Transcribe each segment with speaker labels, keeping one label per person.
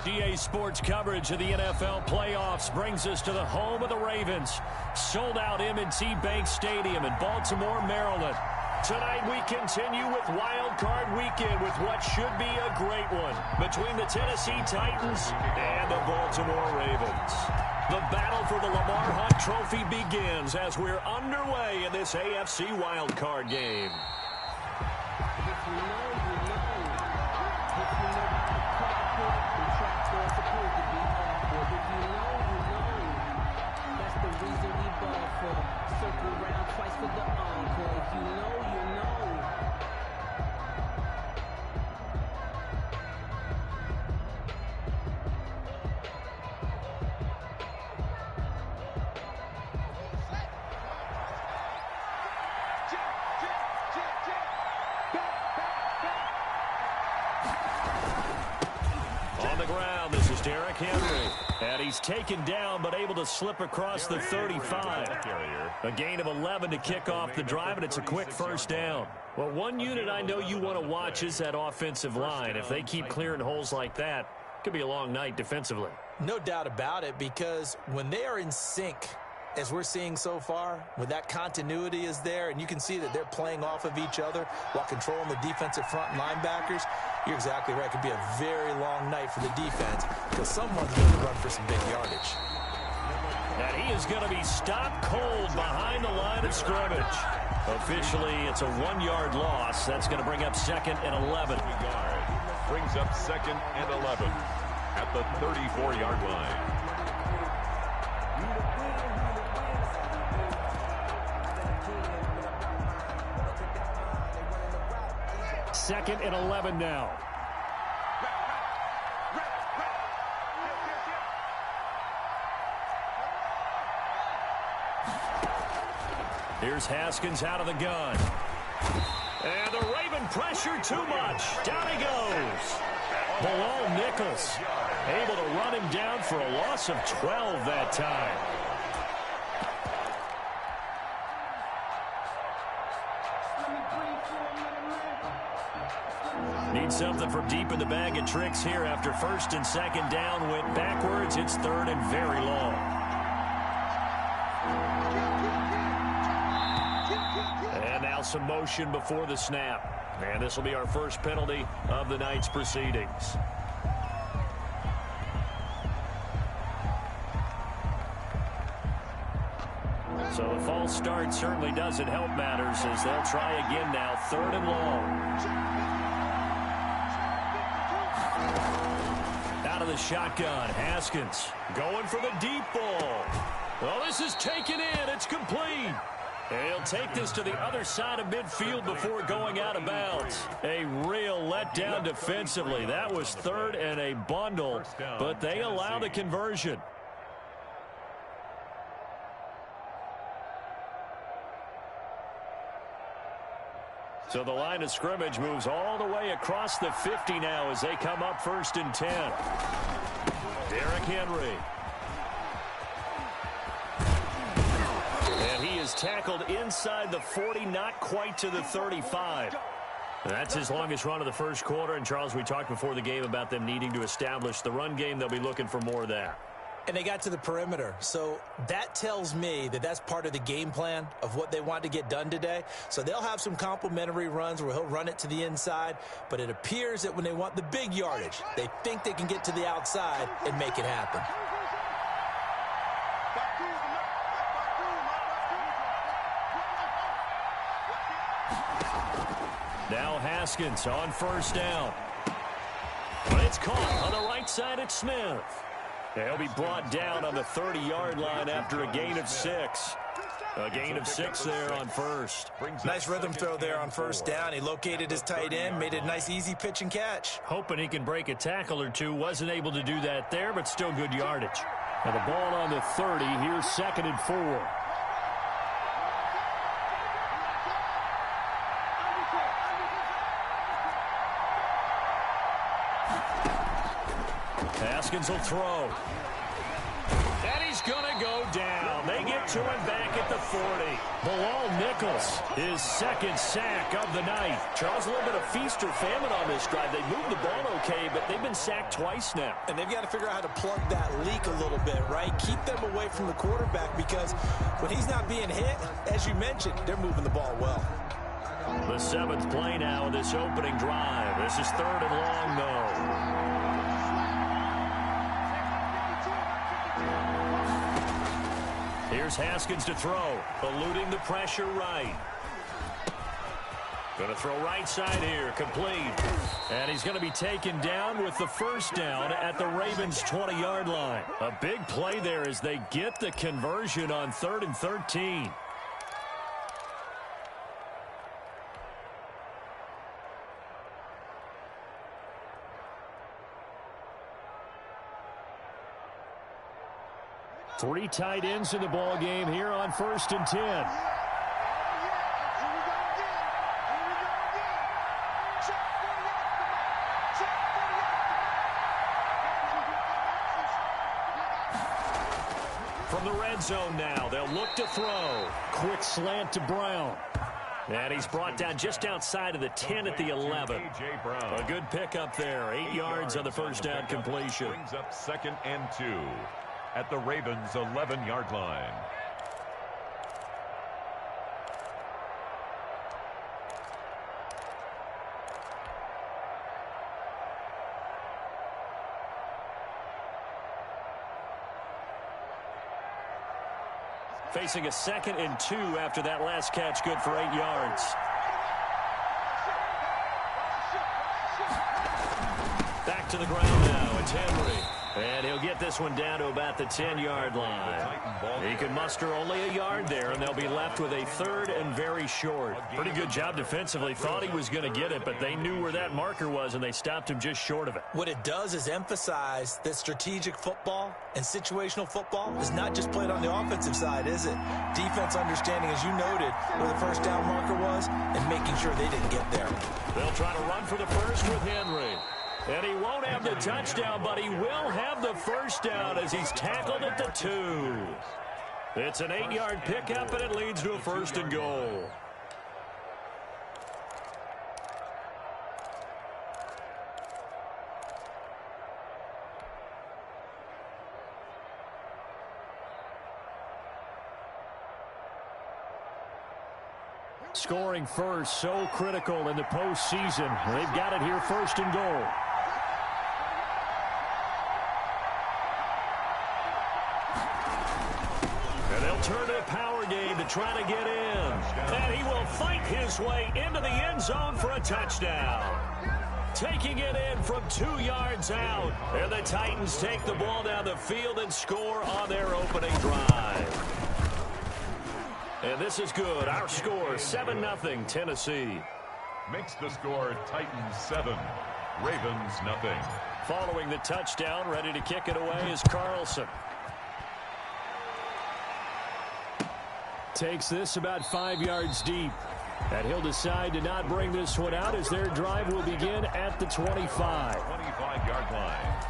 Speaker 1: EA Sports coverage of the NFL playoffs brings us to the home of the Ravens. Sold out M&T Bank Stadium in Baltimore, Maryland. Tonight we continue with Wild Card Weekend with what should be a great one between the Tennessee Titans and the Baltimore Ravens. The battle for the Lamar Hunt Trophy begins as we're underway in this AFC Wild Card game. And he's taken down, but able to slip across the 35. A gain of 11 to kick off the drive, and it's a quick first down. Well, one unit I know you want to watch is that offensive line. If they keep clearing holes like that, it could be a long night defensively.
Speaker 2: No doubt about it, because when they are in sync, as we're seeing so far, when that continuity is there, and you can see that they're playing off of each other while controlling the defensive front linebackers, you're exactly right. It could be a very long night for the defense because someone's going to run for some big yardage.
Speaker 1: And he is going to be stopped cold behind the line of scrimmage. Officially, it's a 1-yard loss. That's going to bring up 2nd and 11.
Speaker 3: Brings up 2nd and 11 at the 34-yard line.
Speaker 1: 2nd and 11 now. Here's Haskins out of the gun. And the Raven pressure too much. Down he goes. Bilal Nichols able to run him down for a loss of 12 that time. Need something from deep in the bag of tricks here after 1st and 2nd down went backwards. It's 3rd and very long. And now some motion before the snap. And this will be our first penalty of the night's proceedings. So the false start certainly doesn't help matters as they'll try again now. 3rd and long. Out of the shotgun, Haskins going for the deep ball. Well, this is taken in. It's complete. And he'll take this to the other side of midfield before going out of bounds. A real letdown defensively. That was 3rd and a bundle, but they allow the conversion. So the line of scrimmage moves all the way across the 50 now as they come up 1st and 10. Derrick Henry. And he is tackled inside the 40, not quite to the 35. That's his longest run of the first quarter. And, Charles, we talked before the game about them needing to establish the run game. They'll be looking for more of that.
Speaker 2: And they got to the perimeter. So that tells me that that's part of the game plan of what they want to get done today. So they'll have some complementary runs where he'll run it to the inside. But it appears that when they want the big yardage, they think they can get to the outside and make it happen.
Speaker 1: Now Haskins on 1st down. But it's caught on the right side at Smith. He'll be brought down on the 30-yard line after a gain of 6. A gain of 6 there on 1st.
Speaker 2: Nice rhythm throw there on 1st down. He located his tight end, made it a nice easy pitch and catch.
Speaker 1: Hoping he can break a tackle or two. Wasn't able to do that there, but still good yardage. And the ball on the 30. Here's 2nd and 4. Haskins will throw. And he's going to go down. They get to him back at the 40. Bilal Nichols, his second sack of the night. Charles, a little bit of feast or famine on this drive. They moved the ball okay, but they've been sacked twice now.
Speaker 2: And they've got to figure out how to plug that leak a little bit, right? Keep them away from the quarterback, because when he's not being hit, as you mentioned, they're moving the ball well.
Speaker 1: The 7th play now in this opening drive. This is 3rd and long, though. Here's Haskins to throw, eluding the pressure right. Going to throw right side here, complete. And he's going to be taken down with the first down at the Ravens' 20-yard line. A big play there as they get the conversion on 3rd and 13. Three tight ends in the ball game here on 1st and 10. From the red zone now, they'll look to throw. Quick slant to Brown. And he's brought down just outside of the 10 at the 11. A good pickup there. 8 yards on the first down completion.
Speaker 3: Brings up 2nd and 2. At the Ravens' 11-yard line.
Speaker 1: Facing a 2nd and 2 after that last catch, good for 8 yards. Back to the ground now, it's Henry. And he'll get this one down to about the 10-yard line. He can muster only a yard there, and they'll be left with a 3rd and very short. Pretty good job defensively. Thought he was going to get it, but they knew where that marker was, and they stopped him just short of it.
Speaker 2: What it does is emphasize that strategic football and situational football is not just played on the offensive side, is it? Defense understanding, as you noted, where the first down marker was and making sure they didn't get there.
Speaker 1: They'll try to run for the first with Henry. And he won't have the touchdown, but he will have the first down as he's tackled at the 2. It's an 8-yard pickup, and it leads to a 1st and goal. Scoring first, so critical in the postseason. They've got it here, 1st and goal. And they'll turn to a power game to try to get in. And he will fight his way into the end zone for a touchdown. Taking it in from 2 yards out. And the Titans take the ball down the field and score on their opening drive. And this is good. Our score, 7-0 Tennessee.
Speaker 3: Makes the score Titans 7, Ravens 0.
Speaker 1: Following the touchdown, ready to kick it away is Carlson. Takes this about 5 yards deep. And he'll decide to not bring this one out as their drive will begin at the 25.
Speaker 3: 25-yard line.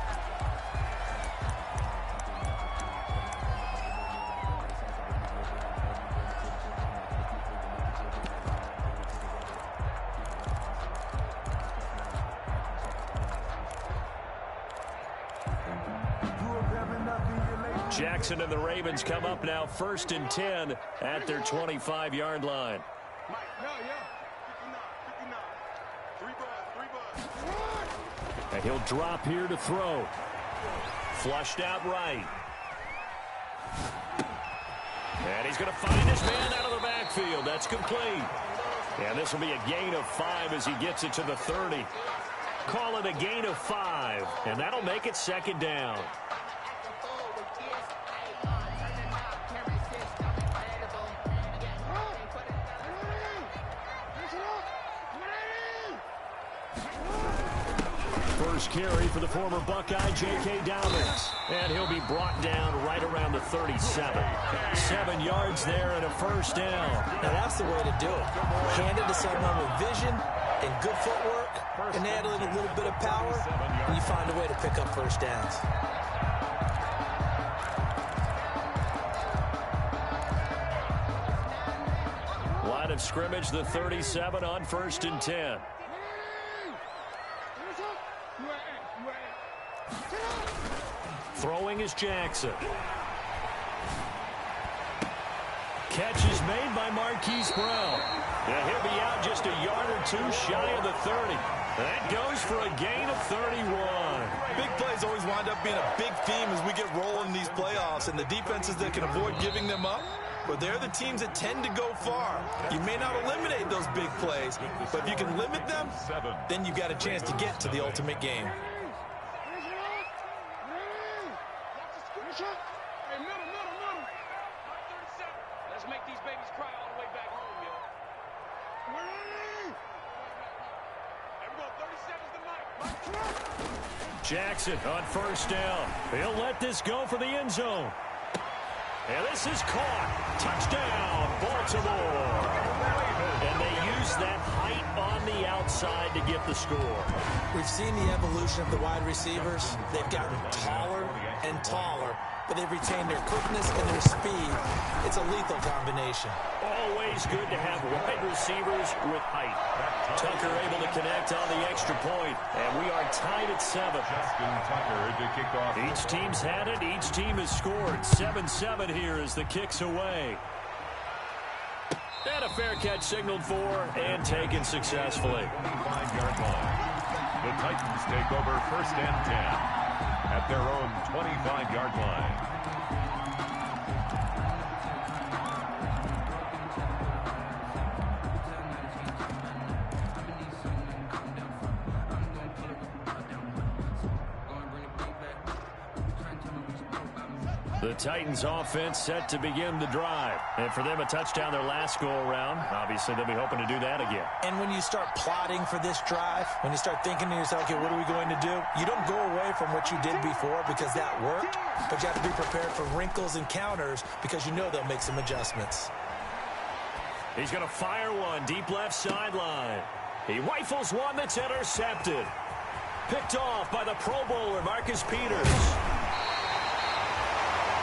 Speaker 1: Jackson and the Ravens come up now 1st and 10 at their 25-yard line. And he'll drop here to throw. Flushed out right. And he's going to find his man out of the backfield. That's complete. And this will be a gain of 5 as he gets it to the 30. Call it a gain of 5, and that'll make it 2nd down. First carry for the former Buckeye, J.K. Dobbins. And he'll be brought down right around the 37. 7 yards there and a first down.
Speaker 2: Now that's the way to do it. Hand it to someone with vision and good footwork, and add in a little bit of power, and you find a way to pick up first downs.
Speaker 1: of scrimmage, the 37 on 1st and 10. Throwing is Jackson. Catch is made by Marquise Brown. And he'll be out just a yard or two shy of the 30. That goes for a gain of 31.
Speaker 2: Big plays always wind up being a big theme as we get rolling in these playoffs, and the defenses that can avoid giving them up, but they're the teams that tend to go far. You may not eliminate those big plays, but if you can limit them, then you've got a chance to get to the ultimate game.
Speaker 4: Let's make these babies cry all the way back home, yo. Everyone, 37's the night.
Speaker 1: Jackson on 1st down. He'll let this go for the end zone. And this is caught. Touchdown, Baltimore. And they use that height on the outside to get the score.
Speaker 2: We've seen the evolution of the wide receivers. They've gotten taller and taller, but they've retained their quickness and their speed. It's a lethal combination.
Speaker 1: Always good to have wide receivers with height. Tucker able to connect on the extra point, and we are tied at 7.
Speaker 3: Justin Tucker to kick off.
Speaker 1: Each team's had it. Each team has scored. 7-7 here as the kick's away. And a fair catch signaled for and taken successfully.
Speaker 3: 25-yard line. The Titans take over 1st and 10 at their own 25-yard line.
Speaker 1: The Titans offense set to begin the drive. And for them, a touchdown their last go-around. Obviously, they'll be hoping to do that again.
Speaker 2: And when you start plotting for this drive, when you start thinking to yourself, okay, what are we going to do? You don't go away from what you did before because that worked, but you have to be prepared for wrinkles and counters because you know they'll make some adjustments.
Speaker 1: He's going to fire one deep left sideline. He rifles one that's intercepted. Picked off by the Pro Bowler, Marcus Peters.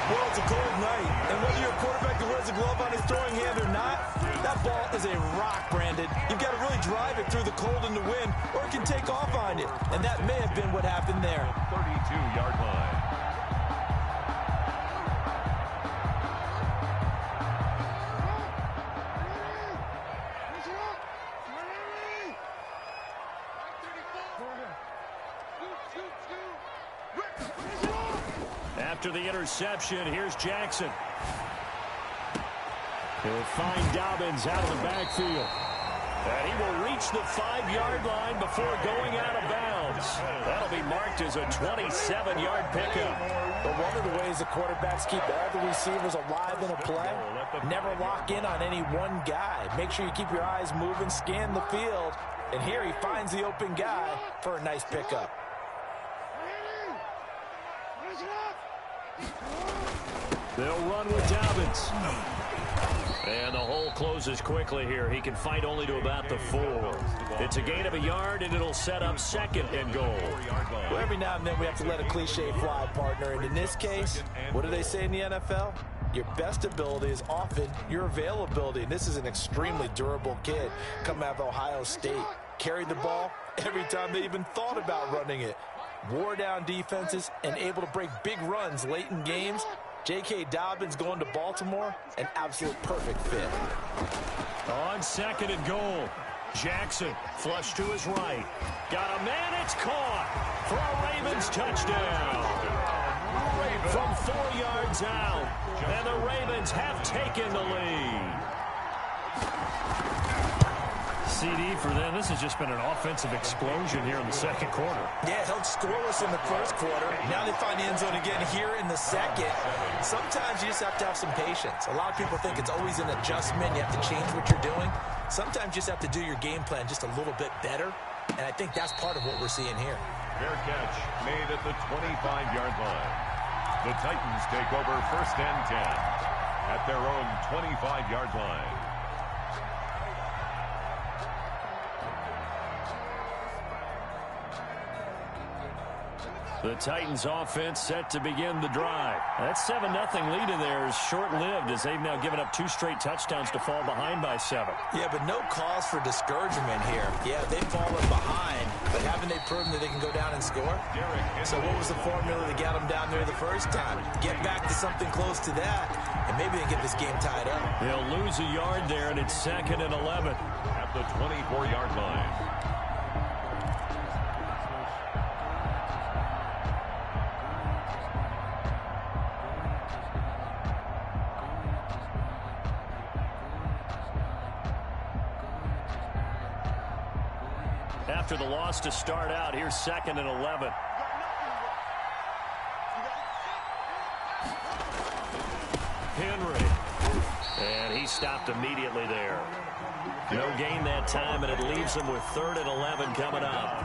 Speaker 2: Well, it's a cold night, and whether you're a quarterback that wears a glove on his throwing hand or not, that ball is a rock, Brandon. You've got to really drive it through the cold and the wind, or it can take off on you, and that may have been what happened there.
Speaker 3: 32-yard line.
Speaker 1: After the interception, here's Jackson. He'll find Dobbins out of the backfield. And he will reach the 5-yard line before going out of bounds. That'll be marked as a 27-yard pickup.
Speaker 2: But one of the ways the quarterbacks keep all the receivers alive in a play, never lock in on any one guy. Make sure you keep your eyes moving, scan the field. And here he finds the open guy for a nice pickup.
Speaker 1: They'll run with Dobbins. And the hole closes quickly here. He can fight only to about the 4. It's a gain of a yard, and it'll set up 2nd and goal.
Speaker 2: Well, every now and then we have to let a cliche fly, partner. And in this case, what do they say in the NFL? Your best ability is often your availability. And this is an extremely durable kid coming out of Ohio State. Carried the ball every time they even thought about running it. Wore down defenses and able to break big runs late in games. J.K. Dobbins going to Baltimore, an absolute perfect fit.
Speaker 1: On 2nd and goal, Jackson flush to his right. Got a man, it's caught for a Ravens touchdown. From 4 yards out, and the Ravens have taken the lead. CD for them. This has just been an offensive explosion here in the 2nd quarter.
Speaker 2: Yeah, held scoreless in the 1st quarter. Now they find the end zone again here in the 2nd. Sometimes you just have to have some patience. A lot of people think it's always an adjustment. You have to change what you're doing. Sometimes you just have to do your game plan just a little bit better. And I think that's part of what we're seeing here.
Speaker 3: Fair catch made at the 25-yard line. The Titans take over 1st and 10 at their own 25-yard line.
Speaker 1: The Titans offense set to begin the drive. That 7-0 lead in there is short-lived as they've now given up 2 straight touchdowns to fall behind by 7.
Speaker 2: Yeah, but no cause for discouragement here. Yeah, they've fallen behind, but haven't they proven that they can go down and score? So what was the formula that got them down there the first time? Get back to something close to that, and maybe they get this game tied up.
Speaker 1: They'll lose a yard there, and it's 2nd and 11.
Speaker 3: At the 24-yard line.
Speaker 1: After the loss to start out, here's 2nd and 11. Henry. And he stopped immediately there. No gain that time, and it leaves them with 3rd and 11 coming up.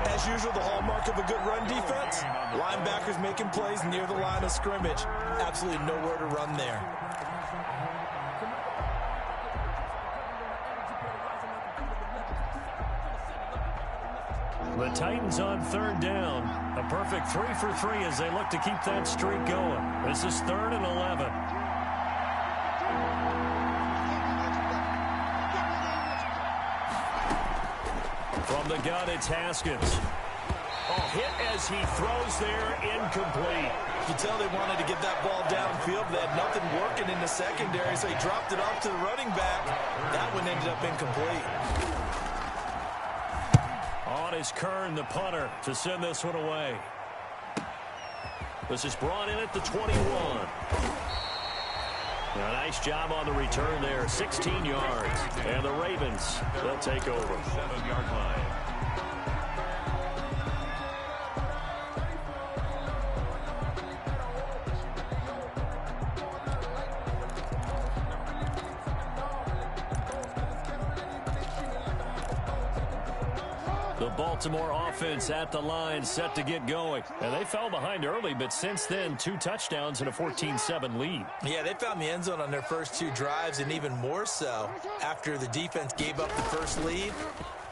Speaker 2: As usual, the hallmark of a good run defense, linebackers making plays near the line of scrimmage. Absolutely nowhere to run there.
Speaker 1: The Titans on 3rd down. A perfect 3 for 3 as they look to keep that streak going. This is 3rd and 11. From the gun, it's Haskins. Hit as he throws there, incomplete.
Speaker 2: You can tell they wanted to get that ball downfield. They had nothing working in the secondary, so he dropped it off to the running back. That one ended up incomplete.
Speaker 1: On is Kern, the punter, to send this one away. This is brought in at the 21. A nice job on the return there, 16 yards. And the Ravens, they'll take over.
Speaker 3: 7-yard line.
Speaker 1: The Baltimore offense at the line, set to get going. And they fell behind early, but since then, 2 touchdowns and a 14-7 lead.
Speaker 2: Yeah, they found the end zone on their first 2 drives, and even more so after the defense gave up the first lead.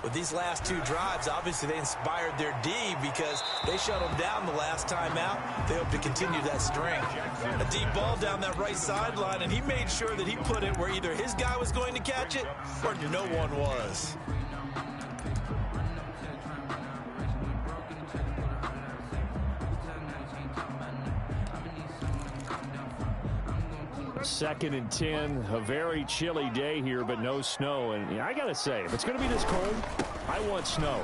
Speaker 2: With these last 2 drives, obviously they inspired their D because they shut them down the last time out. They hope to continue that string. A deep ball down that right sideline, and he made sure that he put it where either his guy was going to catch it or no one was.
Speaker 1: 2nd and 10, a very chilly day here, but no snow. And I got to say, if it's going to be this cold, I want snow.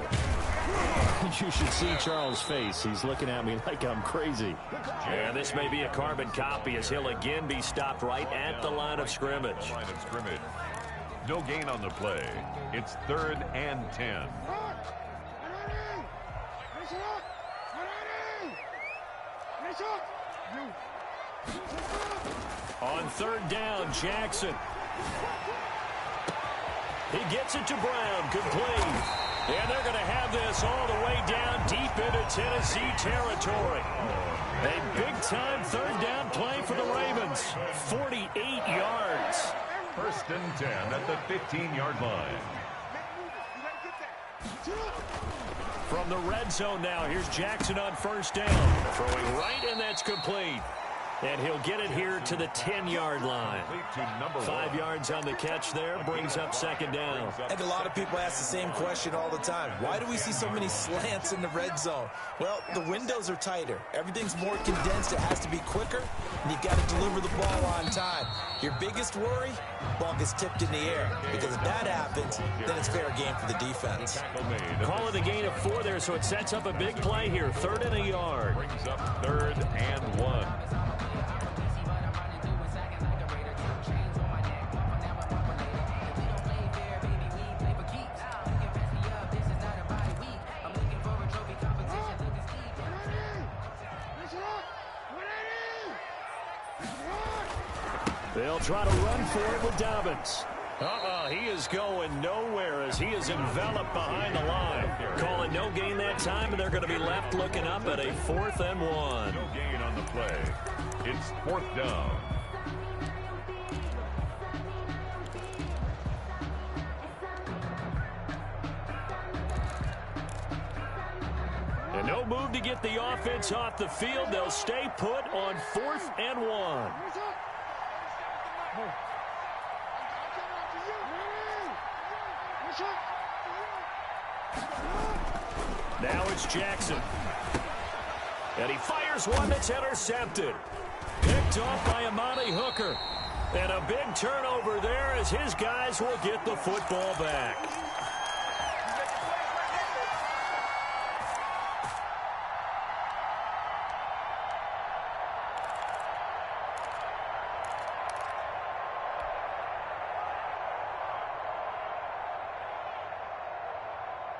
Speaker 1: You should see Charles' face. He's looking at me like I'm crazy. And this may be a carbon copy as he'll again be stopped right at the line of scrimmage.
Speaker 3: No gain on the play. It's 3rd and 10.
Speaker 1: On 3rd down, Jackson. He gets it to Brown, complete. And they're going to have this all the way down deep into Tennessee territory. A big-time 3rd down play for the Ravens. 48 yards.
Speaker 3: 1st and 10 at the 15-yard line.
Speaker 1: From the red zone now, here's Jackson on 1st down. Throwing right, and that's complete. And he'll get it here to the 10-yard line. 5 yards on the catch there, brings up 2nd down.
Speaker 2: And a lot of people ask the same question all the time. Why do we see so many slants in the red zone? Well, the windows are tighter. Everything's more condensed. It has to be quicker, and you've got to deliver the ball on time. Your biggest worry, ball gets tipped in the air. Because if that happens, then it's fair game for the defense.
Speaker 1: Call it a gain of 4 there, so it sets up a big play here. 3rd and a yard.
Speaker 3: Brings up 3rd and 1.
Speaker 1: They'll try to run for it with Dobbins. He is going nowhere as he is enveloped behind the line. Call it no gain that time, and they're going to be left looking up at a 4th and 1.
Speaker 3: No gain on the play. It's 4th down.
Speaker 1: And No move to get the offense off the field. They'll stay put on 4th and 1. Now it's Jackson. And he fires one that's intercepted. Picked off by Amani Hooker. And a big turnover there as his guys will get the football back.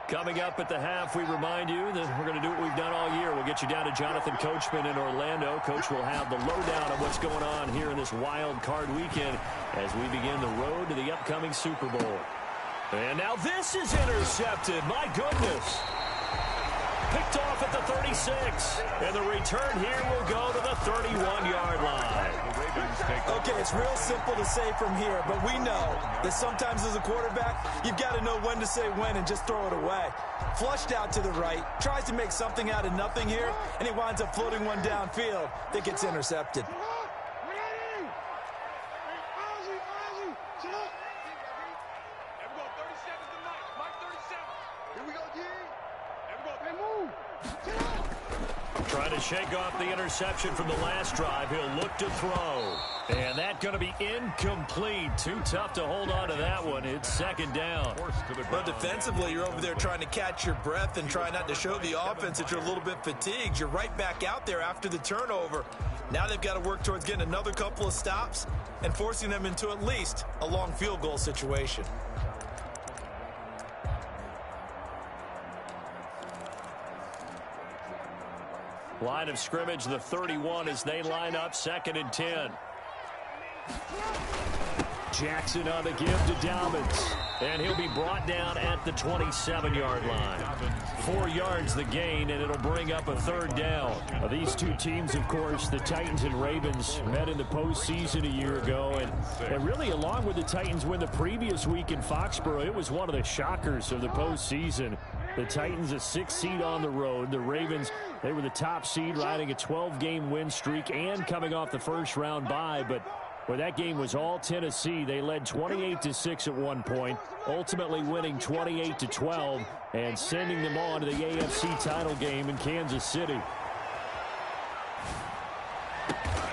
Speaker 1: Coming up at the half, we remind you that we're going to do what we've done all year. We'll get you down to Jonathan Coachman in Orlando. Coach will have the lowdown of what's going on here in this wild card weekend as we begin the road to the upcoming Super Bowl. And now this is intercepted. My goodness. Picked off at the 36. And the return here will go to the 31-yard line.
Speaker 2: Okay, it's real simple to say from here, but we know that sometimes as a quarterback, you've got to know when to say when and just throw it away. Flushed out to the right, tries to make something out of nothing here, and he winds up floating one downfield that gets intercepted.
Speaker 1: Trying to shake off the interception from the last drive. He'll look to throw. And that's going to be incomplete. Too tough to hold on to that one. It's 2nd down.
Speaker 2: But defensively, you're over there trying to catch your breath and try not to show the offense that you're a little bit fatigued. You're right back out there after the turnover. Now they've got to work towards getting another couple of stops and forcing them into at least a long field goal situation.
Speaker 1: Line of scrimmage, the 31 as they line up 2nd and 10. Jackson on the give to Dobbins. And he'll be brought down at the 27-yard line. 4 yards the gain, and it'll bring up a 3rd down. These two teams, of course, the Titans and Ravens, met in the postseason a year ago. And really, along with the Titans win the previous week in Foxborough, it was one of the shockers of the postseason. The Titans a 6th seed on the road. The Ravens, they were the top seed, riding a 12-game win streak and coming off the first-round bye. But where that game was all Tennessee, they led 28-6 at one point, ultimately winning 28-12 and sending them on to the AFC title game in Kansas City.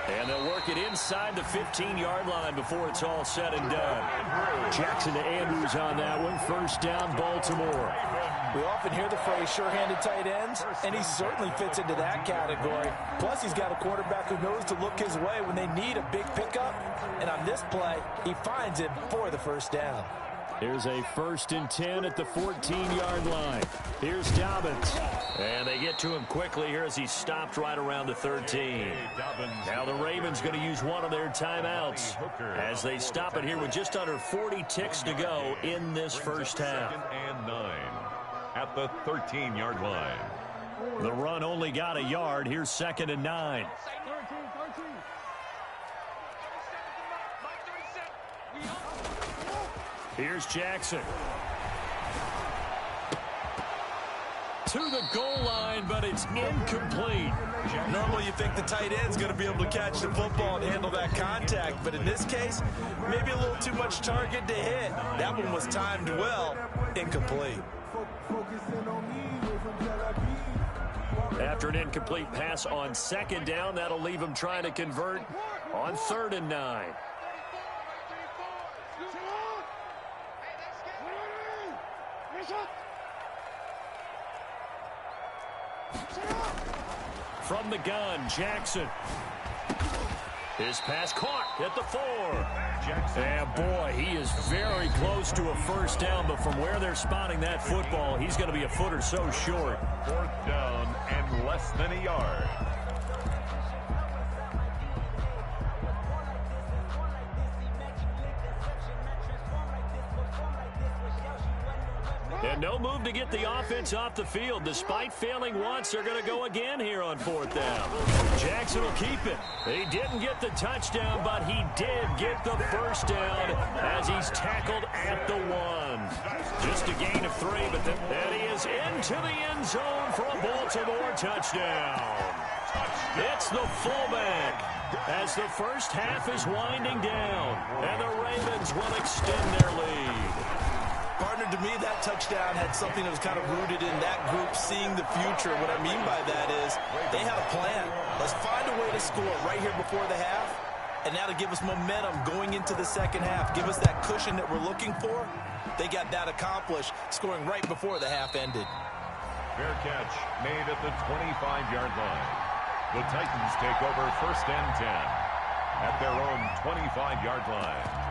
Speaker 1: And they'll work it inside the 15-yard line before it's all said and done. Jackson to Andrews on that one. 1st down, Baltimore.
Speaker 2: We often hear the phrase sure-handed tight ends, and he certainly fits into that category. Plus, he's got a quarterback who knows to look his way when they need a big pickup. And on this play, he finds it for the 1st down.
Speaker 1: Here's a 1st and 10 at the 14-yard line. Here's Dobbins. And they get to him quickly here as he's stopped right around the 13. Now the Ravens going to use one of their timeouts as they stop it here with just under 40 ticks to go in this first half.
Speaker 3: 2nd and 9 at the 13-yard line.
Speaker 1: The run only got a yard. Here's 2nd and 9. Here's Jackson. To the goal line, but it's incomplete.
Speaker 2: Normally you think the tight end's going to be able to catch the football and handle that contact, but in this case, maybe a little too much target to hit. That one was timed well, incomplete.
Speaker 1: After an incomplete pass on 2nd down, that'll leave him trying to convert on 3rd and 9. From the gun, Jackson. His pass caught at the 4. And boy, he is very close to a 1st down, but from where they're spotting that football, he's going to be a foot or so short.
Speaker 3: 4th down and less than a yard.
Speaker 1: And no move to get the offense off the field. Despite failing once, they're going to go again here on 4th down. Jackson will keep it. He didn't get the touchdown, but he did get the first down as he's tackled at the 1. Just a gain of 3, but then he is into the end zone for a Baltimore touchdown. It's the fullback as the first half is winding down, and the Ravens will extend their lead.
Speaker 2: Partner, to me, that touchdown had something that was kind of rooted in that group seeing the future. What I mean by that is they had a plan. Let's find a way to score right here before the half, and that'll give us momentum going into the second half, give us that cushion that we're looking for. They got that accomplished, scoring right before the half ended.
Speaker 3: Fair catch made at the 25-yard line. The Titans take over 1st and 10 at their own 25-yard line.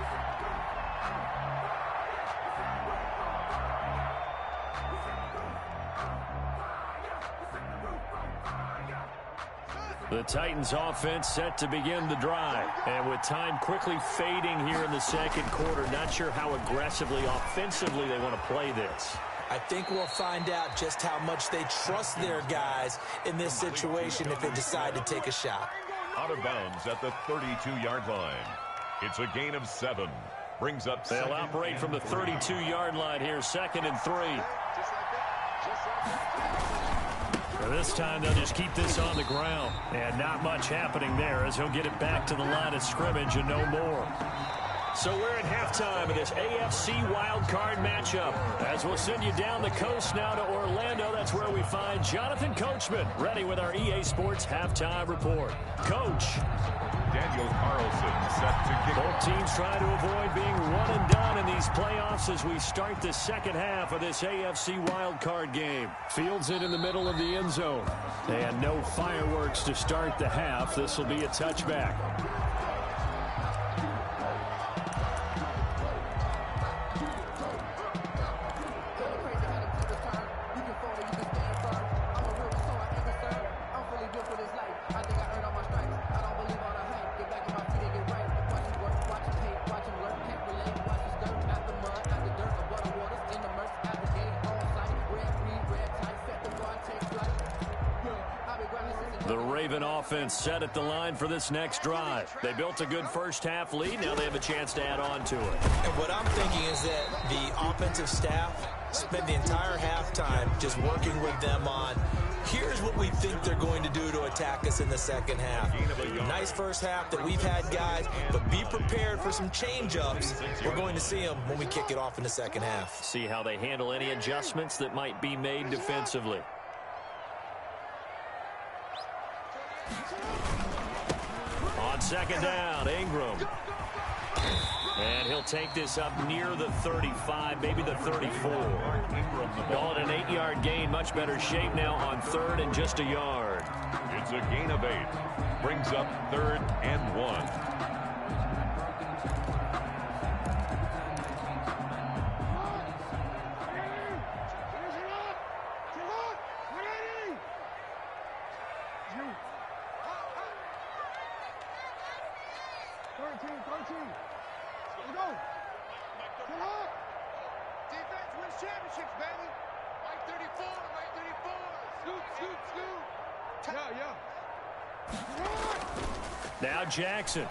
Speaker 1: The Titans offense set to begin the drive. And with time quickly fading here in the second quarter, not sure how aggressively, offensively they want to play this.
Speaker 2: I think we'll find out just how much they trust their guys in this situation if they decide to take a shot.
Speaker 3: Out of bounds at the 32-yard line. It's a gain of 7. Brings up
Speaker 1: They'll operate from the 32-yard line here, 2nd and 3. This time they'll just keep this on the ground. And not much happening there as he'll get it back to the line of scrimmage and no more. So we're at halftime of this AFC wildcard matchup. As we'll send you down the coast now to Orlando, that's where we find Jonathan Coachman ready with our EA Sports halftime report. Coach.
Speaker 3: Daniel Carlson set to kick.
Speaker 1: Both teams trying to avoid being one and done in these playoffs as we start the second half of this AFC wildcard game. Fields it in the middle of the end zone. And no fireworks to start the half. This will be a touchback. Offense set at the line for this next drive. They built a good first half lead. Now they have a chance to add on to it.
Speaker 2: And what I'm thinking is that the offensive staff spent the entire halftime just working with them on here's what we think they're going to do to attack us in the second half. Nice first half that we've had, guys, but be prepared for some change-ups. We're going to see them when we kick it off in the second half.
Speaker 1: See how they handle any adjustments that might be made defensively. On second down, Ingram. And he'll take this up near the 35, maybe the 34. Call it an 8-yard gain, much better shape now on 3rd and just a yard.
Speaker 3: It's a gain of 8. Brings up 3rd and 1.
Speaker 1: Now Jackson.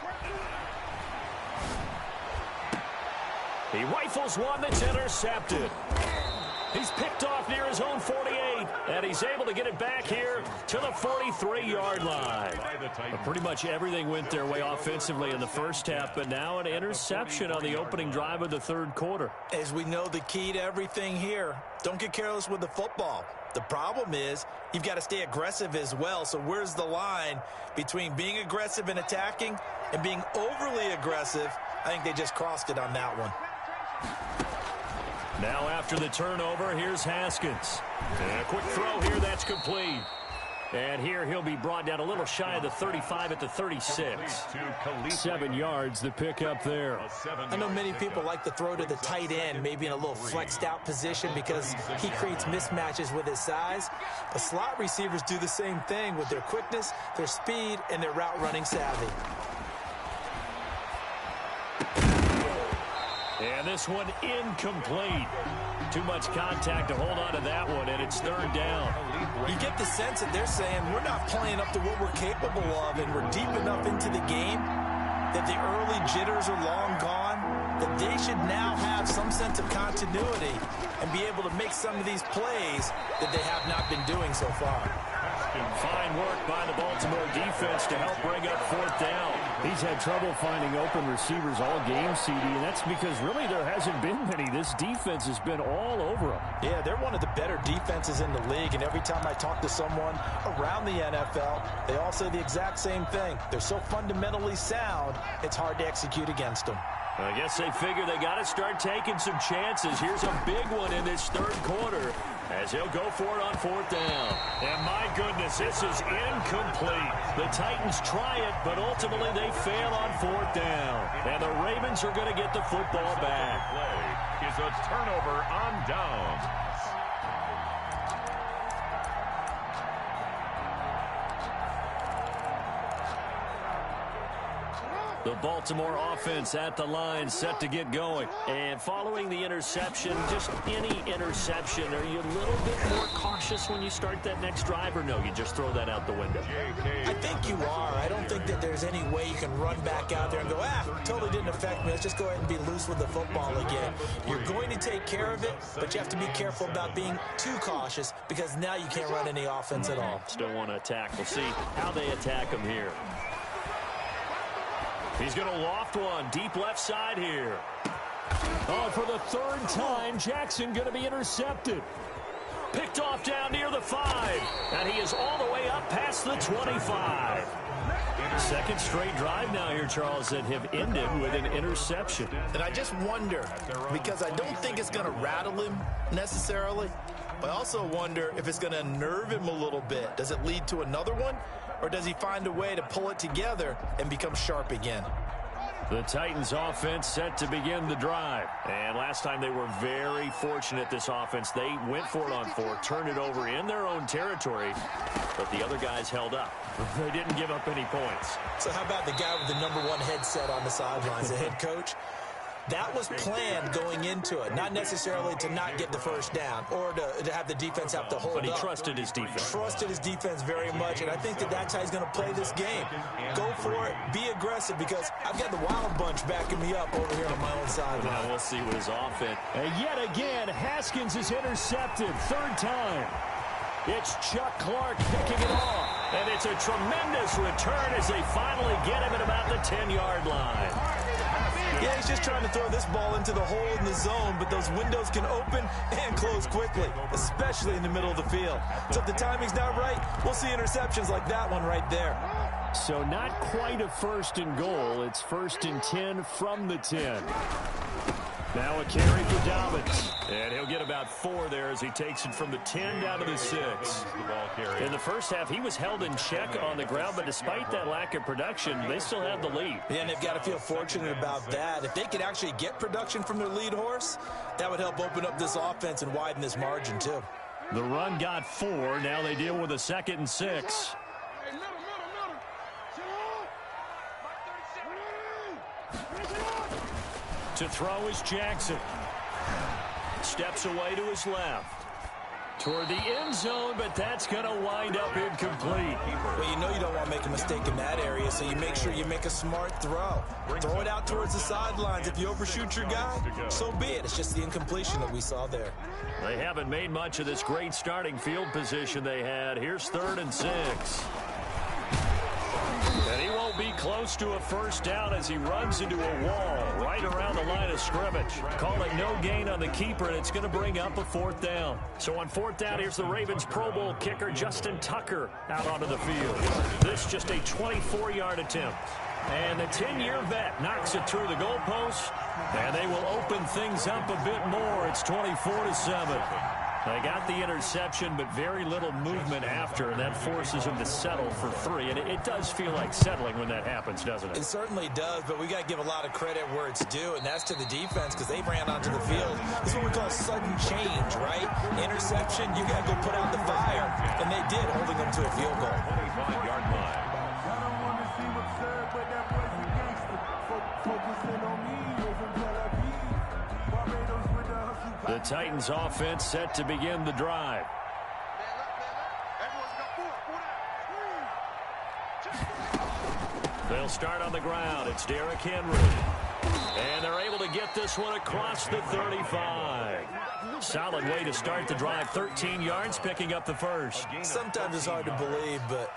Speaker 1: He rifles one that's intercepted. He's picked off near his own 48, and he's able to get it back here to the 43-yard line. Pretty much everything went their way offensively in the first half, but now an interception on the opening drive of the third quarter.
Speaker 2: As we know, the key to everything here, don't get careless with the football. The problem is you've got to stay aggressive as well. So where's the line between being aggressive and attacking and being overly aggressive? I think they just crossed it on that one.
Speaker 1: Now after the turnover, here's Haskins. And a quick throw here, that's complete. And here he'll be brought down a little shy of the 35 at the 36. 7 yards the pick up there.
Speaker 2: I know many people like to throw to the tight end, maybe in a little flexed out position because he creates mismatches with his size. But slot receivers do the same thing with their quickness, their speed, and their route running savvy.
Speaker 1: And this one incomplete. Too much contact to hold on to that one, and it's third down.
Speaker 2: You get the sense that they're saying we're not playing up to what we're capable of, and we're deep enough into the game that the early jitters are long gone, that they should now have some sense of continuity and be able to make some of these plays that they have not been doing so far.
Speaker 1: Fine work by the Baltimore defense to help bring up fourth down.
Speaker 5: He's had trouble finding open receivers all game, CD, and that's because really there hasn't been many. This defense has been all over them.
Speaker 2: Yeah, they're one of the better defenses in the league, and every time I talk to someone around the NFL, they all say the exact same thing. They're so fundamentally sound, it's hard to execute against them.
Speaker 1: I guess they figure they got to start taking some chances. Here's a big one in this third quarter as he'll go for it on fourth down. And my goodness, this is incomplete. The Titans try it, but ultimately they fail on fourth down. And the Ravens are going to get the football back.
Speaker 3: Play is a turnover on downs.
Speaker 1: The Baltimore offense at the line, set to get going. And following the interception, just any interception, are you a little bit more cautious when you start that next drive, or no, you just throw that out the window?
Speaker 2: I think you are. I don't think that there's any way you can run back out there and go, totally didn't affect me. Let's just go ahead and be loose with the football again. You're going to take care of it, but you have to be careful about being too cautious because now you can't run any offense at all.
Speaker 1: Still want to attack. We'll see how they attack him here. He's going to loft one deep left side here.
Speaker 5: Oh, for the third time, Jackson going to be intercepted.
Speaker 1: Picked off down near the 5. And he is all the way up past the 25. Second straight drive now here, Charles, that have ended with an interception.
Speaker 2: And I just wonder, because I don't think it's going to rattle him necessarily, but I also wonder if it's going to unnerve him a little bit. Does it lead to another one? Or does he find a way to pull it together and become sharp again?
Speaker 1: The Titans offense set to begin the drive. And last time they were very fortunate, this offense. They went for it on 4, turned it over in their own territory, but the other guys held up. They didn't give up any points.
Speaker 2: So how about the guy with the #1 headset on the sidelines, the head coach? That was planned going into it, not necessarily to not get the first down or to have the defense have to hold up.
Speaker 1: But he trusted his defense.
Speaker 2: Trusted his defense very much, and I think that that's how he's going to play this game. Go for it, be aggressive, because I've got the Wild Bunch backing me up over here on my own sideline.
Speaker 1: Now we'll see what his offense.
Speaker 5: And yet again, Haskins is intercepted, third time.
Speaker 1: It's Chuck Clark picking it off. And it's a tremendous return as they finally get him at about the 10-yard line.
Speaker 2: Yeah, he's just trying to throw this ball into the hole in the zone, but those windows can open and close quickly, especially in the middle of the field. So if the timing's not right, we'll see interceptions like that one right there.
Speaker 5: So not quite a first and goal. It's first and 10 from the 10.
Speaker 1: Now a carry for Dobbins. And he'll get about 4 there as he takes it from the 10 down to the 6. In the first half, he was held in check on the ground, but despite that lack of production, they still have the lead.
Speaker 2: Yeah, and they've got to feel fortunate about that. If they could actually get production from their lead horse, that would help open up this offense and widen this margin too.
Speaker 1: The run got 4. Now they deal with a 2nd and 6. To throw is Jackson. Steps away to his left. Toward the end zone, but that's going to wind up incomplete.
Speaker 2: Well, you know you don't want to make a mistake in that area, so you make sure you make a smart throw. Throw it out towards the sidelines. If you overshoot your guy, so be it. It's just the incompletion that we saw there.
Speaker 1: They haven't made much of this great starting field position they had. Here's 3rd and 6. And he won't be close to a first down as he runs into a wall right around the line of scrimmage. Calling no gain on the keeper, and it's going to bring up a 4th down. So on 4th down, here's the Ravens Pro Bowl kicker Justin Tucker out onto the field. This just a 24-yard attempt. And the 10-year vet knocks it through the goalpost, and they will open things up a bit more. It's 24-7. They got the interception, but very little movement after, and that forces them to settle for 3. And it does feel like settling when that happens, doesn't it?
Speaker 2: It certainly does, but we got to give a lot of credit where it's due, and that's to the defense because they ran onto the field. This is what we call sudden change, right? Interception, you got to go put out the fire, and they did, holding them to a field goal.
Speaker 3: 25-yard line.
Speaker 1: The The Titans offense set to begin the drive. They'll start on the ground. It's Derrick Henry. And they're able to get this one across the 35. Solid way to start the drive. 13 yards, picking up the first.
Speaker 2: Sometimes it's hard to believe, but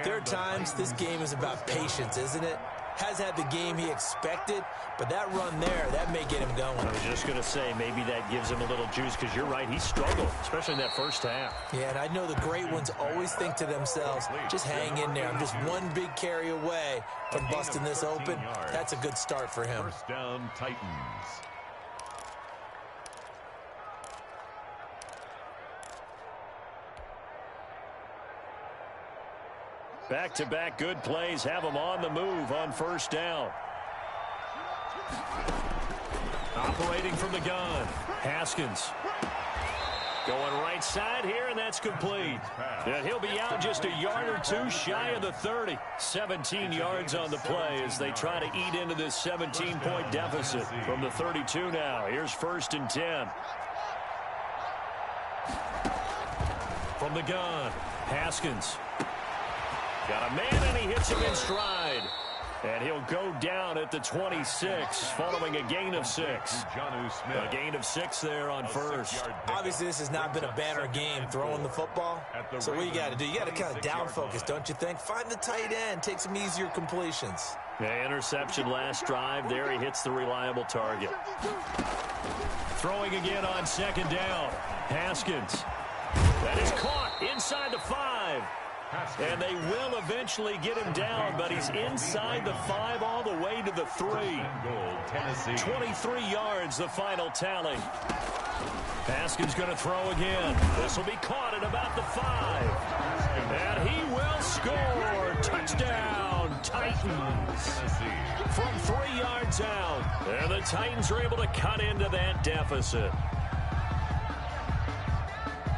Speaker 2: there are times this game is about patience, isn't it? Has had the game he expected, but that run there, that may get him going.
Speaker 5: I was just going to say, maybe that gives him a little juice, because you're right, he struggled, especially in that first half.
Speaker 2: Yeah, and I know the great ones always think to themselves, just hang in there. I'm just one big carry away from busting this open. That's a good start for him.
Speaker 3: First down, Titans.
Speaker 1: Back-to-back good plays have them on the move on first down. Operating from the gun, Haskins. Going right side here, and that's complete. And he'll be out just a yard or two shy of the 30. 17 yards on the play as they try to eat into this 17-point deficit. From the 32 now, here's 1st and 10. From the gun, Haskins. Got a man, and he hits him in stride. And he'll go down at the 26, following a gain of 6. A gain of 6 there on first.
Speaker 2: Obviously, this has not been a banner game throwing the football. So what you got to do, you got to kind of down focus, don't you think? Find the tight end, take some easier completions.
Speaker 1: Yeah, interception last drive. There he hits the reliable target. Throwing again on 2nd down. Haskins. That is caught inside the 5. And they will eventually get him down, but he's inside the 5 all the way to the 3. 23 yards, the final tally. Haskins going to throw again. This will be caught at about the 5. And he will score. Touchdown, Titans. From 3 yards out. And the Titans are able to cut into that deficit.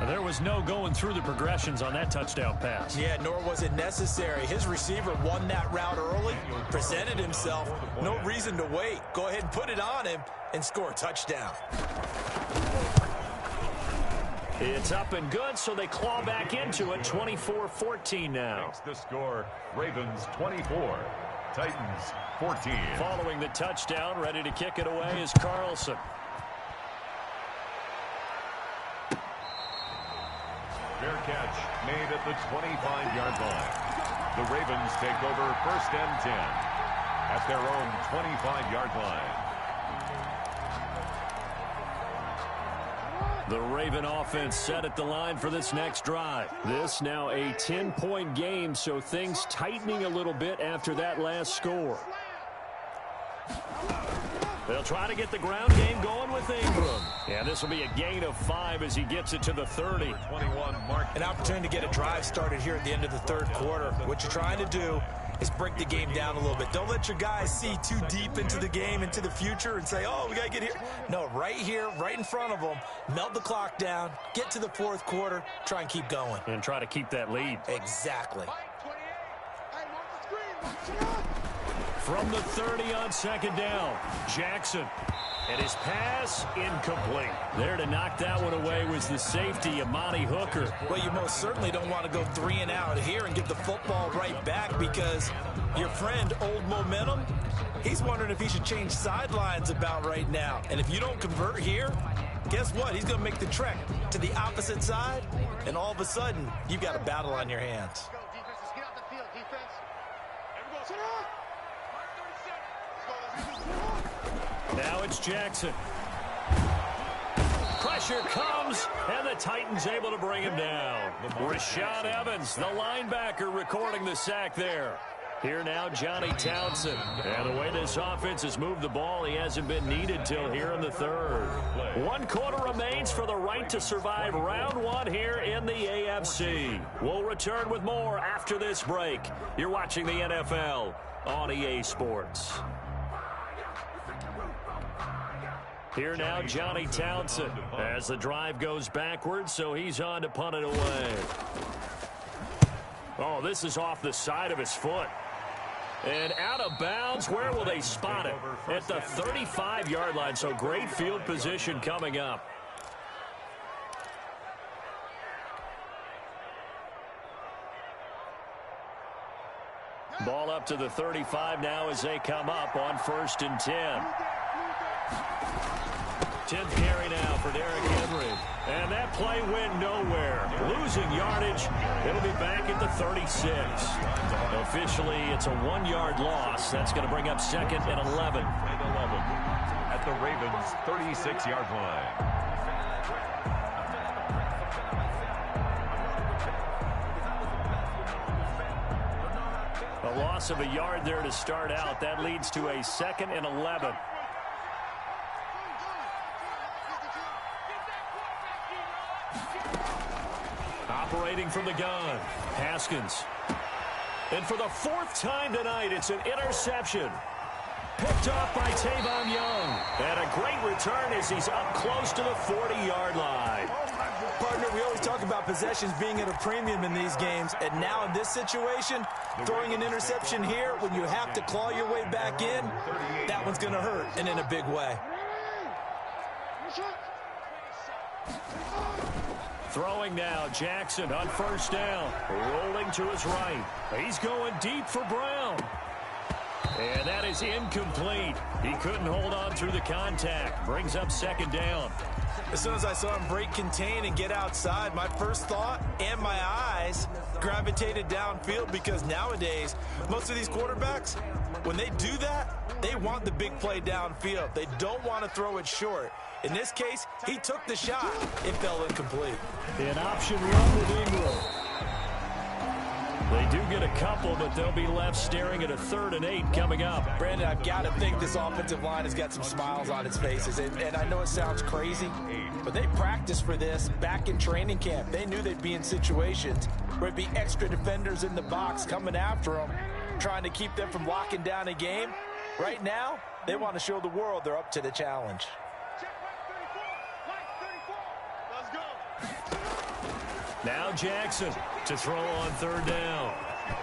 Speaker 1: There was no going through the progressions on that touchdown pass.
Speaker 2: Yeah, nor was it necessary. His receiver won that route early, presented himself. No reason to wait. Go ahead and put it on him and score a touchdown.
Speaker 1: It's up and good, so they claw back into it. 24-14 now.
Speaker 3: Makes the score, Ravens 24, Titans 14.
Speaker 1: Following the touchdown, ready to kick it away is Carlson.
Speaker 3: Fair catch made at the 25-yard line. The Ravens take over 1st and 10 at their own 25-yard line.
Speaker 1: The Raven offense set at the line for this next drive. This now a 10-point game, so things tightening a little bit after that last score. They'll try to get the ground game going with Ingram. And this will be a gain of 5 as he gets it to the 30.
Speaker 3: 21 mark.
Speaker 2: An opportunity to get a drive started here at the end of the 3rd quarter. What you're trying to do is break the game down a little bit. Don't let your guys see too deep into the game, into the future, and say, oh, we got to get here. No, right here, right in front of them, melt the clock down, get to the 4th quarter, try and keep going.
Speaker 1: And try to keep that lead.
Speaker 2: Exactly.
Speaker 1: From the 30 on 2nd down, Jackson. And his pass incomplete. There to knock that one away was the safety, Amani Hooker.
Speaker 2: Well, you most certainly don't want to go 3 and out here and get the football right back, because your friend, Old Momentum, he's wondering if he should change sidelines about right now. And if you don't convert here, guess what? He's going to make the trek to the opposite side, and all of a sudden, you've got a battle on your hands.
Speaker 1: Now it's Jackson. Pressure comes, and the Titans able to bring him down. Rashad Evans, the linebacker, recording the sack there. Here now, Johnny Townsend. And the way this offense has moved the ball, he hasn't been needed till here in the 3rd. 1 quarter remains for the right to survive round 1 here in the AFC. We'll return with more after this break. You're watching the NFL on EA Sports. Here now, Johnny Townsend, as the drive goes backwards, so he's on to punt it away. Oh, this is off the side of his foot. And out of bounds, where will they spot it? At the 35-yard line, so great field position coming up. Ball up to the 35 now as they come up on 1st and 10. 10th carry now for Derrick Henry. And that play went nowhere. Losing yardage. It'll be back at the 36. Officially, it's a 1-yard loss. That's going to bring up 2nd and 11.
Speaker 3: At the Ravens' 36-yard line.
Speaker 1: A loss of a yard there to start out. That leads to a 2nd and 11. Operating from the gun, Haskins. And for the 4th time tonight, it's an interception. Picked off by Tavon Young. And a great return as he's up close to the 40-yard line.
Speaker 2: Partner, we always talk about possessions being at a premium in these games. And now in this situation, throwing an interception here when you have to claw your way back in, that one's going to hurt, and in a big way.
Speaker 1: Throwing now, Jackson on 1st down. Rolling to his right. He's going deep for Brown. And that is incomplete. He couldn't hold on through the contact. Brings up 2nd down.
Speaker 2: As soon as I saw him break contain and get outside, my first thought and my eyes gravitated downfield, because nowadays, most of these quarterbacks, when they do that, they want the big play downfield. They don't want to throw it short. In this case, he took the shot. It fell incomplete.
Speaker 5: An option run with Ingram.
Speaker 1: They do get a couple, but they'll be left staring at a 3rd and 8 coming up.
Speaker 2: Brandon, I've got to think this offensive line has got some smiles on its faces. And I know it sounds crazy, but they practiced for this back in training camp. They knew they'd be in situations where it'd be extra defenders in the box coming after them, trying to keep them from locking down a game. Right now, they want to show the world they're up to the challenge.
Speaker 1: Now Jackson to throw on 3rd down.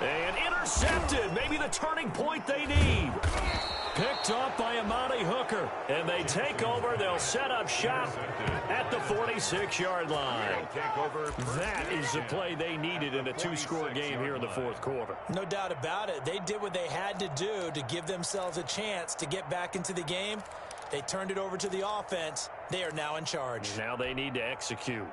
Speaker 1: And intercepted. Maybe the turning point they need. Picked off by Amani Hooker. And they take over. They'll set up shop at the 46-yard line. That is the play they needed in a 2-score game here in the 4th quarter.
Speaker 2: No doubt about it. They did what they had to do to give themselves a chance to get back into the game. They turned it over to the offense. They are now in charge.
Speaker 1: Now they need to execute.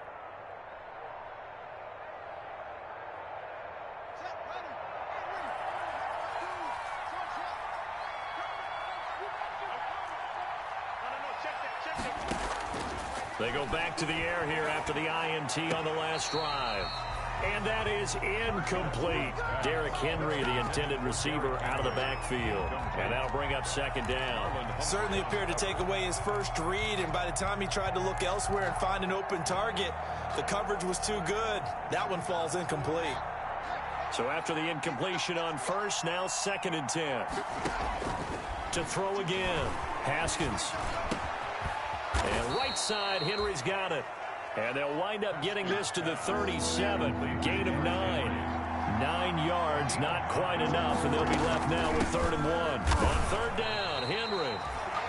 Speaker 1: They go back to the air here after the INT on the last drive. And that is incomplete. Derrick Henry, the intended receiver, out of the backfield. And that'll bring up 2nd down.
Speaker 2: Certainly appeared to take away his first read, and by the time he tried to look elsewhere and find an open target, the coverage was too good. That one falls incomplete.
Speaker 1: So after the incompletion on 1st, now 2nd and 10. To throw again, Haskins. And right side, Henry's got it. And they'll wind up getting this to the 37. Gain of 9. 9 yards, not quite enough, and they'll be left now with 3rd and 1. On 3rd down, Henry.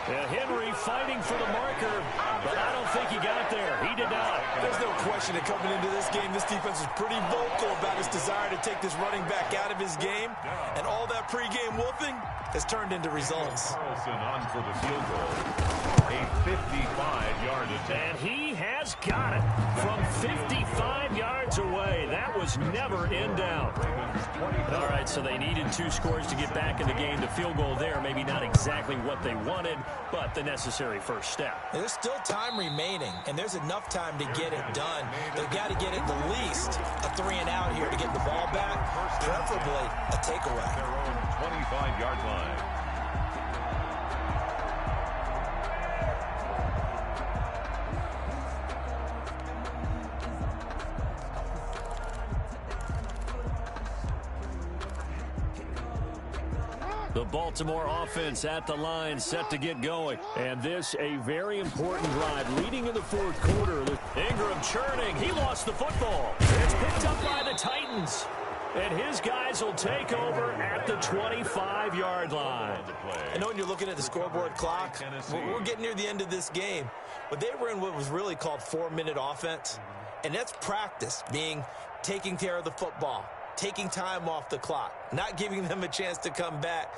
Speaker 1: And Henry fighting for the marker, but I don't think he got there. He did not.
Speaker 2: There's no question that coming into this game, this defense is pretty vocal about its desire to take this running back out of his game. And all that pregame wolfing has turned into results.
Speaker 3: Carlson on for the field goal. A 55-yard attempt.
Speaker 1: And he has got it from 55 yards away. That was never in doubt. All right, so they needed 2 scores to get back in the game. The field goal there, maybe not exactly what they wanted, but the necessary first step.
Speaker 2: There's still time remaining, and there's enough time to get it done. They've got to get at the least a 3-and-out here to get the ball back, preferably a takeaway.
Speaker 3: Their own 25-yard line.
Speaker 1: The Baltimore offense at the line, set to get going. And this, a very important drive leading in the 4th quarter. Ingram churning. He lost the football. It's picked up by the Titans. And his guys will take over at the 25-yard line.
Speaker 2: I know when you're looking at the scoreboard clock, we're getting near the end of this game. But they were in what was really called 4-minute offense. And that's practice, being taking care of the football, taking time off the clock, not giving them a chance to come back.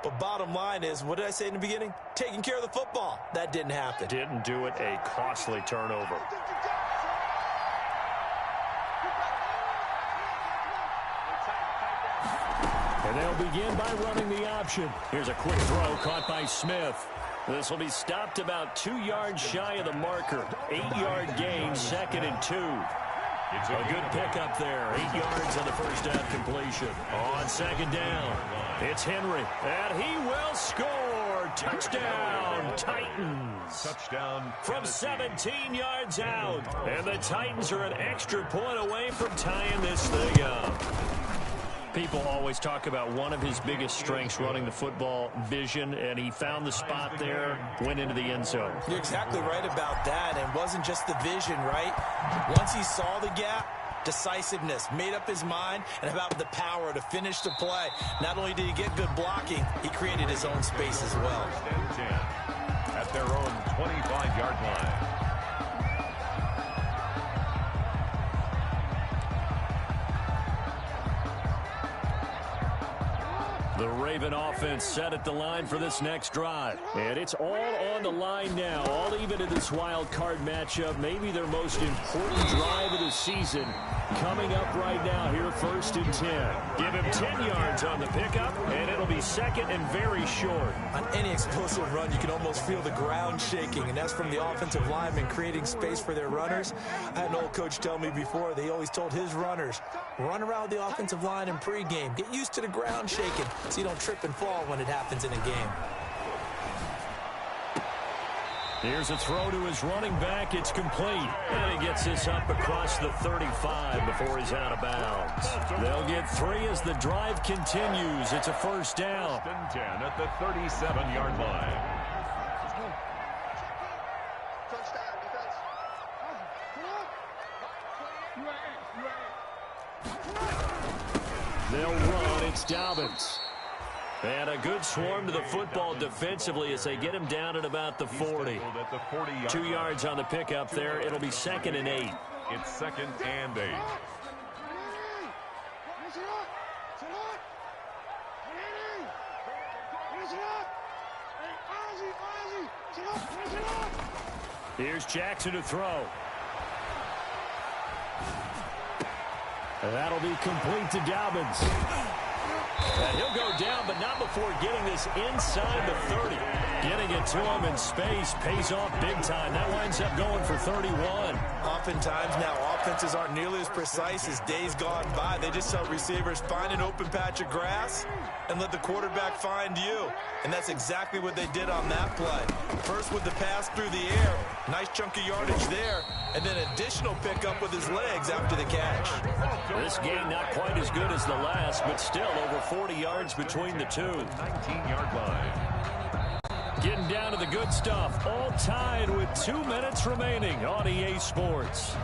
Speaker 2: But bottom line is, what did I say in the beginning? Taking care of the football. That didn't happen.
Speaker 5: Didn't do it. A costly turnover. And they'll begin by running the option. Here's a quick throw caught by Smith. This will be stopped about 2 yards shy of the marker. 8-yard gain, 2nd and 2. It's a good pickup there. 8 yards on the first down completion. On 2nd down, it's Henry. And he will score. Touchdown, Titans.
Speaker 3: Touchdown
Speaker 5: from 17 yards out. And the Titans are an extra point away from tying this thing up. People always talk about one of his biggest strengths, running the football, vision, and he found the spot there, went into the end zone.
Speaker 2: You're exactly right about that, and wasn't just the vision, right? Once he saw the gap, decisiveness, made up his mind, and about the power to finish the play. Not only did he get good blocking, he created his own space as well.
Speaker 3: At their own 25-yard line.
Speaker 5: The Raven offense set at the line for this next drive. And it's all on the line now, all even in this wild card matchup. Maybe their most important drive of the season coming up right now here, 1st and 10. Give him 10 yards on the pickup, and it'll be 2nd and very short.
Speaker 2: On any explosive run, you can almost feel the ground shaking, and that's from the offensive linemen creating space for their runners. I had an old coach tell me before, they always told his runners, run around the offensive line in pregame. Get used to the ground shaking so you don't trip and fall when it happens in a game.
Speaker 5: Here's a throw to his running back. It's complete. And he gets this up across the 35 before he's out of bounds. They'll get 3 as the drive continues. It's a 1st down.
Speaker 3: 1st and 10 at the 37-yard line.
Speaker 5: They'll run. It's Dobbins. And a good swarm to the football defensively as they get him down at about the 40. 2 yards on the pickup there. It'll be 2nd and 8.
Speaker 3: It's 2nd and 8.
Speaker 5: Here's Jackson to throw. And that'll be complete to Dobbins. And he'll go down, but not before getting this inside the 30. Getting it to him in space pays off big time. That winds up going for 31.
Speaker 2: Oftentimes now, offenses aren't nearly as precise as days gone by. They just tell receivers, find an open patch of grass and let the quarterback find you. And that's exactly what they did on that play. First with the pass through the air. Nice chunk of yardage there. And then additional pickup with his legs after the catch.
Speaker 5: This game not quite as good as the last, but still over 40 yards between the two.
Speaker 3: 19-yard line.
Speaker 5: Getting down to the good stuff. All tied with 2 minutes remaining on EA Sports.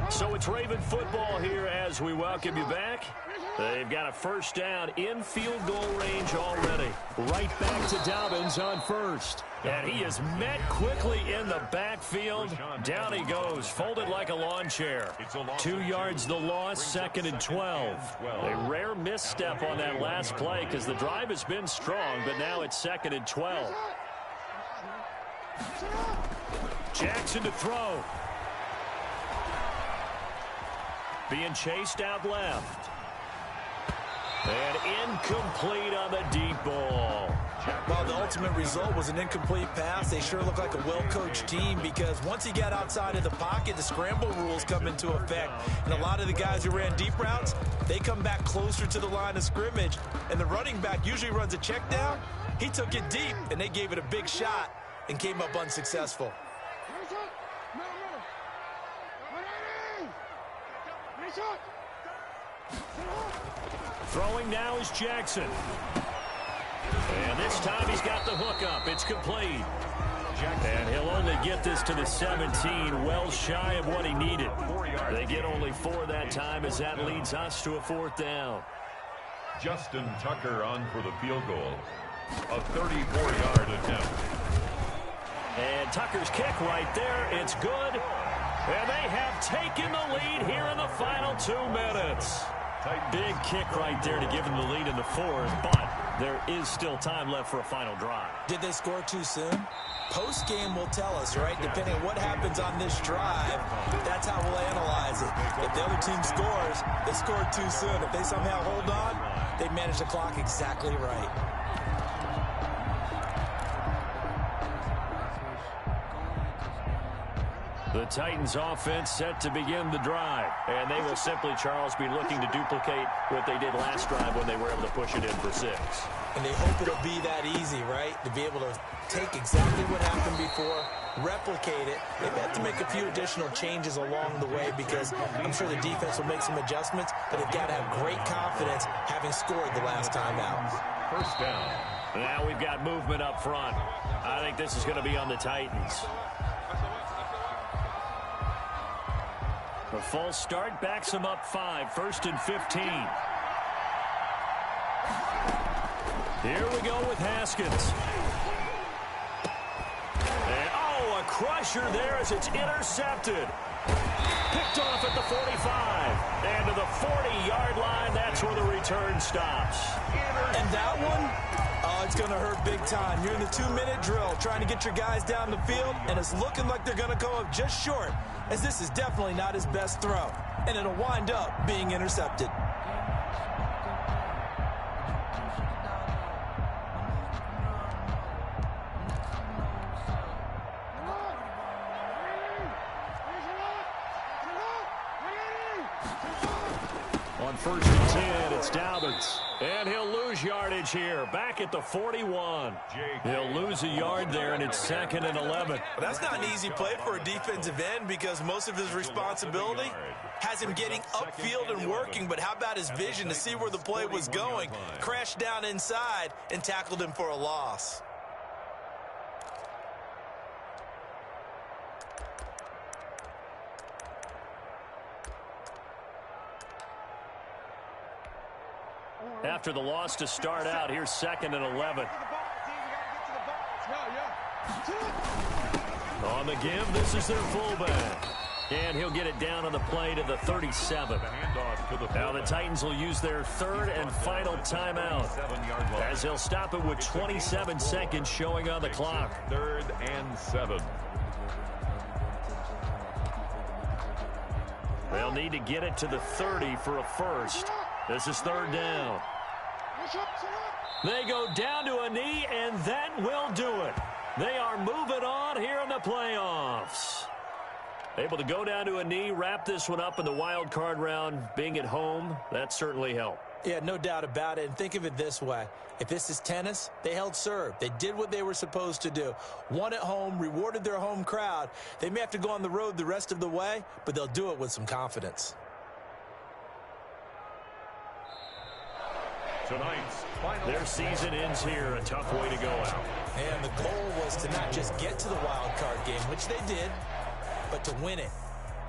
Speaker 5: So it's Raven football here as we welcome you back. They've got a 1st down in field goal range already. Right back to Dobbins on 1st. And he is met quickly in the backfield. Down he goes, folded like a lawn chair. 2 yards the loss, 2nd and 12. A rare misstep on that last play because the drive has been strong, but now it's 2nd and 12. Jackson to throw. Being chased out left. And incomplete on the deep ball.
Speaker 2: Well, the ultimate result was an incomplete pass. They sure look like a well-coached team because once he got outside of the pocket, the scramble rules come into effect. And a lot of the guys who ran deep routes, they come back closer to the line of scrimmage. And the running back usually runs a check down. He took it deep, and they gave it a big shot and came up unsuccessful.
Speaker 5: Throwing now is Jackson. And this time he's got the hook up. It's complete. And he'll only get this to the 17, well shy of what he needed. They get only 4 that time as that leads us to a 4th down.
Speaker 3: Justin Tucker on for the field goal. A 34-yard attempt.
Speaker 1: And Tucker's kick right there. It's good. And they have taken the lead here in the final 2 minutes. Big kick right there to give them the lead in the fourth, but there is still time left for a final drive.
Speaker 2: Did they score too soon? Post-game will tell us, right? Depending on what happens on this drive, that's how we'll analyze it. If the other team scores, they scored too soon. If they somehow hold on, they manage the clock exactly right.
Speaker 1: The Titans offense set to begin the drive. And they will simply, Charles, be looking to duplicate what they did last drive when they were able to push it in for 6.
Speaker 2: And they hope it'll be that easy, right? To be able to take exactly what happened before, replicate it. They have to make a few additional changes along the way because I'm sure the defense will make some adjustments, but they've got to have great confidence having scored the last time out.
Speaker 3: First down.
Speaker 1: Now we've got movement up front. I think this is going to be on the Titans. The false start backs them up 5, 1st and 15. Here we go with Haskins. And, a crusher there as it's intercepted. Picked off at the 45. And to the 40-yard line, that's where the return stops.
Speaker 2: And that one, it's going to hurt big time. You're in the 2-minute drill trying to get your guys down the field, and it's looking like they're going to go up just short, as this is definitely not his best throw. And it'll wind up being intercepted.
Speaker 1: On 1st and 10, it's Dobbins. And he'll lose yardage here, back at the 41. He'll lose a yard there, and it's 2nd and 11.
Speaker 2: Well, that's not an easy play for a defensive end because most of his responsibility has him getting upfield and working, but how about his vision to see where the play was going, crashed down inside, and tackled him for a loss.
Speaker 1: After the loss to start out, here's 2nd and 11. On the give, this is their fullback. And he'll get it down on the play to the 37. Now the Titans will use their 3rd and final timeout, as they'll stop it with 27 seconds showing on the clock.
Speaker 3: 3rd and 7.
Speaker 1: They'll need to get it to the 30 for a first. This is 3rd down. They go down to a knee, and that will do it. They are moving on here in the playoffs. Able to go down to a knee, wrap this one up in the wild card round. Being at home, that certainly helped.
Speaker 2: Yeah, no doubt about it. And think of it this way. If this is tennis, they held serve. They did what they were supposed to do. Won at home, rewarded their home crowd. They may have to go on the road the rest of the way, but they'll do it with some confidence.
Speaker 3: Tonight's final.
Speaker 1: Their season ends here. A tough way to go out.
Speaker 2: And the goal was to not just get to the wild card game, which they did, but to win it.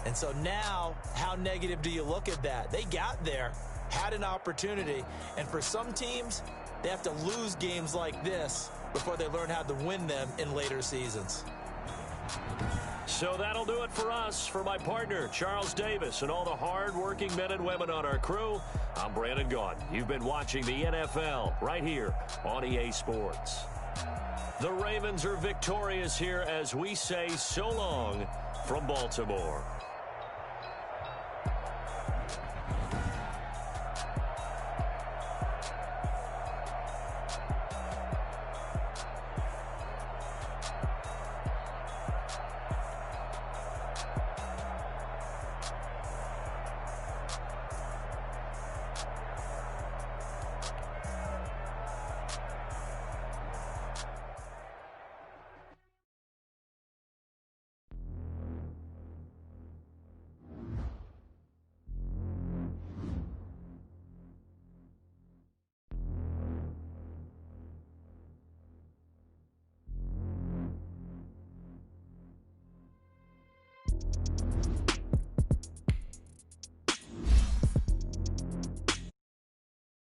Speaker 2: And so now, how negative do you look at that? They got there, had an opportunity, and for some teams, they have to lose games like this before they learn how to win them in later seasons.
Speaker 1: So that'll do it for us. For my partner, Charles Davis, and all the hard-working men and women on our crew, I'm Brandon Gaudin. You've been watching the NFL right here on EA Sports. The Ravens are victorious here as we say so long from Baltimore.